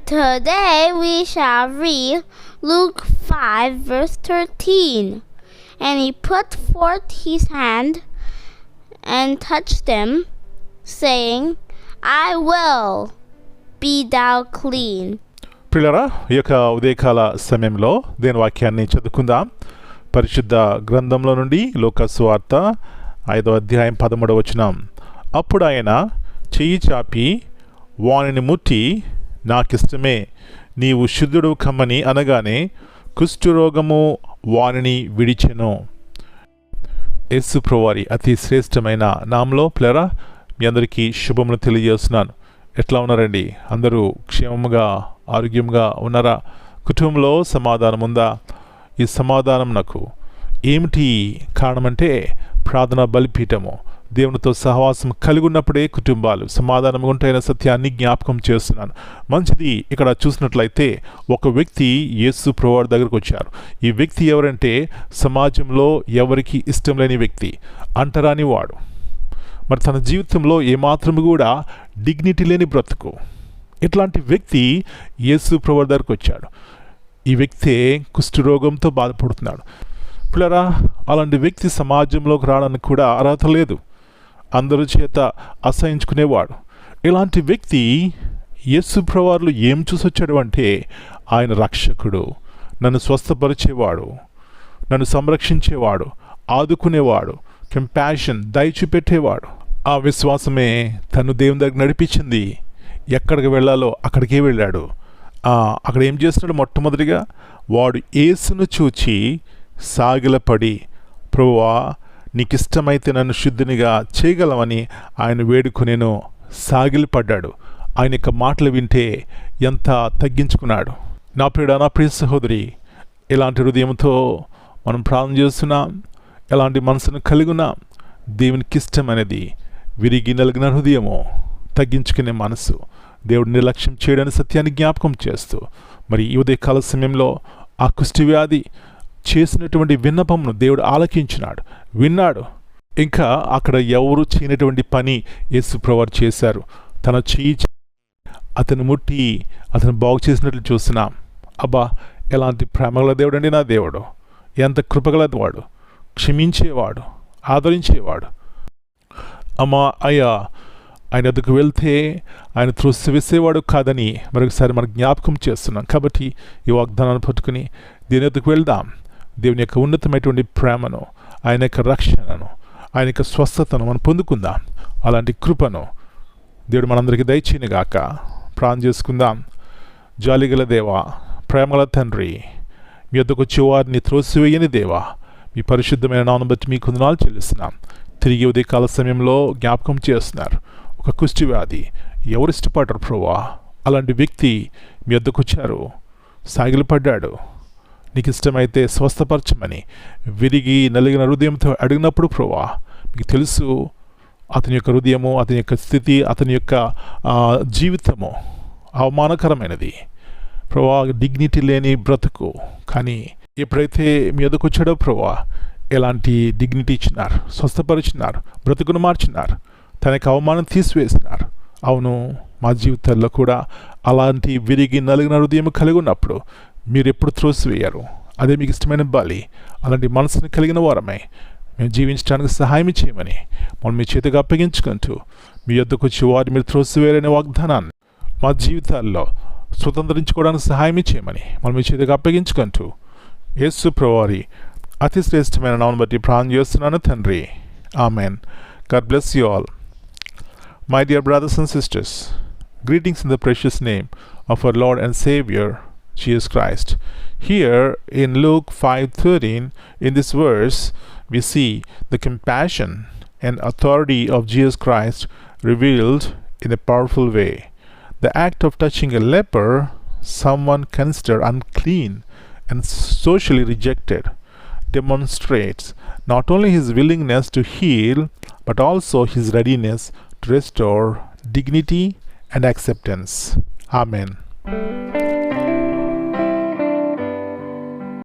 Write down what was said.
Today we shall read Luke 5 verse 13. And he put forth his hand and touched them, saying, I will, be thou clean. ప్రియులారా, ఈ యొక్క ఉదయకాల సమయంలో దేని వాక్యాన్ని చదువుకుందాం. పరిశుద్ధ గ్రంథంలో నుండి లూకా సువార్త 5వ అధ్యాయం 13వ వచనం. అప్పుడు ఆయన చెయ్యి చాపి వానిని ముట్టి, నాకిష్టమే, నీవు శుద్ధుడు కమ్మని అనగానే కుష్ఠరోగము వానిని విడిచెను. యేసు ప్రభువారి అతి శ్రేష్టమైన నామంలో ప్రియులారా, మీ అందరికీ శుభములు తెలియజేస్తున్నాను. ఎట్లా ఉన్నారండి? అందరూ క్షేమముగా ఆరోగ్యంగా ఉన్నారా? కుటుంబంలో సమాధానం ఉందా? ఈ సమాధానం నాకు ఏమిటి కారణమంటే ప్రార్థనా బలిపీఠము. దేవునితో సహవాసం కలిగి ఉన్నప్పుడే కుటుంబాలు సమాధానంగా ఉంటాయన్న సత్యాన్ని జ్ఞాపకం చేస్తున్నాను. మంచిది. ఇక్కడ చూసినట్లయితే ఒక వ్యక్తి యేసు ప్రభువారి దగ్గరకు వచ్చారు. ఈ వ్యక్తి ఎవరంటే సమాజంలో ఎవరికి ఇష్టం లేని వ్యక్తి, అంటరాని వాడు. మరి తన జీవితంలో ఏమాత్రం కూడా డిగ్నిటీ లేని బ్రతుకు. ఇట్లాంటి వ్యక్తి యేసు ప్రభువారి దగ్గరకు వచ్చాడు. ఈ వ్యక్తే కుష్ఠరోగంతో బాధపడుతున్నాడు. పిల్లరా, అలాంటి వ్యక్తి సమాజంలోకి రావడానికి కూడా అర్హత లేదు. అందరి చేత అసహించుకునేవాడు. ఇలాంటి వ్యక్తి యేసు ప్రభువారిలో ఏం చూసొచ్చాడు అంటే, ఆయన రక్షకుడు, నన్ను స్వస్థపరిచేవాడు, నన్ను సంరక్షించేవాడు, ఆదుకునేవాడు, కంపాషన్, దయ చూపెట్టేవాడు. ఆ విశ్వాసమే తను దేవుని దగ్గర నడిపించింది. ఎక్కడికి వెళ్ళాలో అక్కడికే వెళ్ళాడు. అక్కడ ఏం చేస్తున్నాడు? మొట్టమొదటిగా వాడు యేసును చూచి సాగిలపడి, ప్రభువా, నీకు ఇష్టమైతే నన్ను శుద్ధినిగా చేయగలవని ఆయన వేడుకునేను. సాగిలపడ్డాడు. ఆయన యొక్క మాటలు వింటే ఎంత తగ్గించుకున్నాడు. నా ప్రియ సహోదరి, ఎలాంటి హృదయంతో మనం ప్రార్థన చేస్తున్నాం, ఎలాంటి మనసును కలిగి ఉన్నాం? దేవునికి ఇష్టమనేది విరిగి నలిగిన హృదయము, తగ్గించుకునే మనసు, దేవుడు నిర్లక్ష్యం చేయడానికి సత్యాన్ని జ్ఞాపకం చేస్తూ, మరి ఈ ఉదయకాల సమయంలో ఆ కుష్ఠవ్యాధి చేసినటువంటి విన్నపమును దేవుడు ఆలకించినాడు, విన్నాడు. ఇంకా అక్కడ ఎవరు చేయనటువంటి పని యేసు ప్రభువారు చేశారు. తన చెయ్యి అతను ముట్టి అతను బాగు చేసినట్లు చూస్తున్నాం. అబ్బా, ఎలాంటి ప్రేమగల దేవుడు అండి నా దేవుడు! ఎంత కృపగలవాడు, క్షమించేవాడు, ఆదరించేవాడు. అమ్మా, అయ్యా, ఆయన వద్దకు వెళ్తే ఆయన త్రోసివేసేవాడు కాదని మరొకసారి మనకు జ్ఞాపకం చేస్తున్నాం. కాబట్టి ఈ వాగ్దానాన్ని పట్టుకుని దీని వద్దకు వెళ్దాం. దేవుని యొక్క ఉన్నతమైనటువంటి ప్రేమను, ఆయన యొక్క రక్షణను, ఆయన యొక్క స్వస్థతను మనం పొందుకుందాం. అలాంటి కృపను దేవుడు మనందరికీ దయచేయనుగాక. ప్రార్థన చేసుకుందాం. జాలిగల దేవా, ప్రేమగల తండ్రి, మీ వద్దకు వచ్చే వారిని త్రోసివేయని దేవా, మీ పరిశుద్ధమైన నామమును బట్టి మీకు వందనాలు చెల్లిస్తున్నాం. తిరిగి ఉదయకాల సమయంలో జ్ఞాపకం చేస్తున్నారు. ఒక కుష్ఠవ్యాధి ఎవరు ఇష్టపడరు ప్రభువా? అలాంటి వ్యక్తి మీ వద్దకు వచ్చారు, సాగిలపడ్డాడు. నీకు ఇష్టమైతే స్వస్థపరచమని విరిగి నలిగిన హృదయంతో అడిగినప్పుడు ప్రభువా, మీకు తెలుసు అతని యొక్క హృదయము, అతని యొక్క స్థితి, అతని యొక్క జీవితము అవమానకరమైనది ప్రభువా, డిగ్నిటీ లేని బ్రతుకు. కానీ ఎప్పుడైతే మీ వద్దకు వచ్చాడో ప్రభువా, ఎలాంటి డిగ్నిటీ ఇచ్చినారు, స్వస్థపరిచినారు, బ్రతుకును మార్చినారు, తనకి అవమానం తీసివేసినారు. అవును, మా జీవితాల్లో కూడా అలాంటి విరిగి నలిగిన హృదయం కలిగి ఉన్నప్పుడు మీరు ఎప్పుడు త్రోసివేయరు. అదే మీకు ఇష్టమైన బలి. అలాంటి మనసుని కలిగిన వారమై మేము జీవించడానికి సహాయం చేయమని మనం మీ చేతిగా అప్పగించుకుంటూ, మీ యొద్దకు వచ్చి వారు మీరు త్రోసివేయరనే వాగ్దానాన్ని మా జీవితాల్లో స్వతంత్రించుకోవడానికి సహాయం చేయమని మనం మీ చేతిగా అప్పగించుకుంటూ, యేసు ప్రభువారి అతి శ్రేష్టమైన నామమును బట్టి ప్రార్థన చేస్తున్నాను తండ్రి. Amen. God bless you all. My dear brothers and sisters, greetings in the precious name of our Lord and Savior, Jesus Christ. Here in Luke 5:13, in this verse, we see the compassion and authority of Jesus Christ revealed in a powerful way. The act of touching a leper, someone considered unclean and socially rejected, demonstrates not only his willingness to heal, but also his readiness to restore dignity and acceptance. Amen.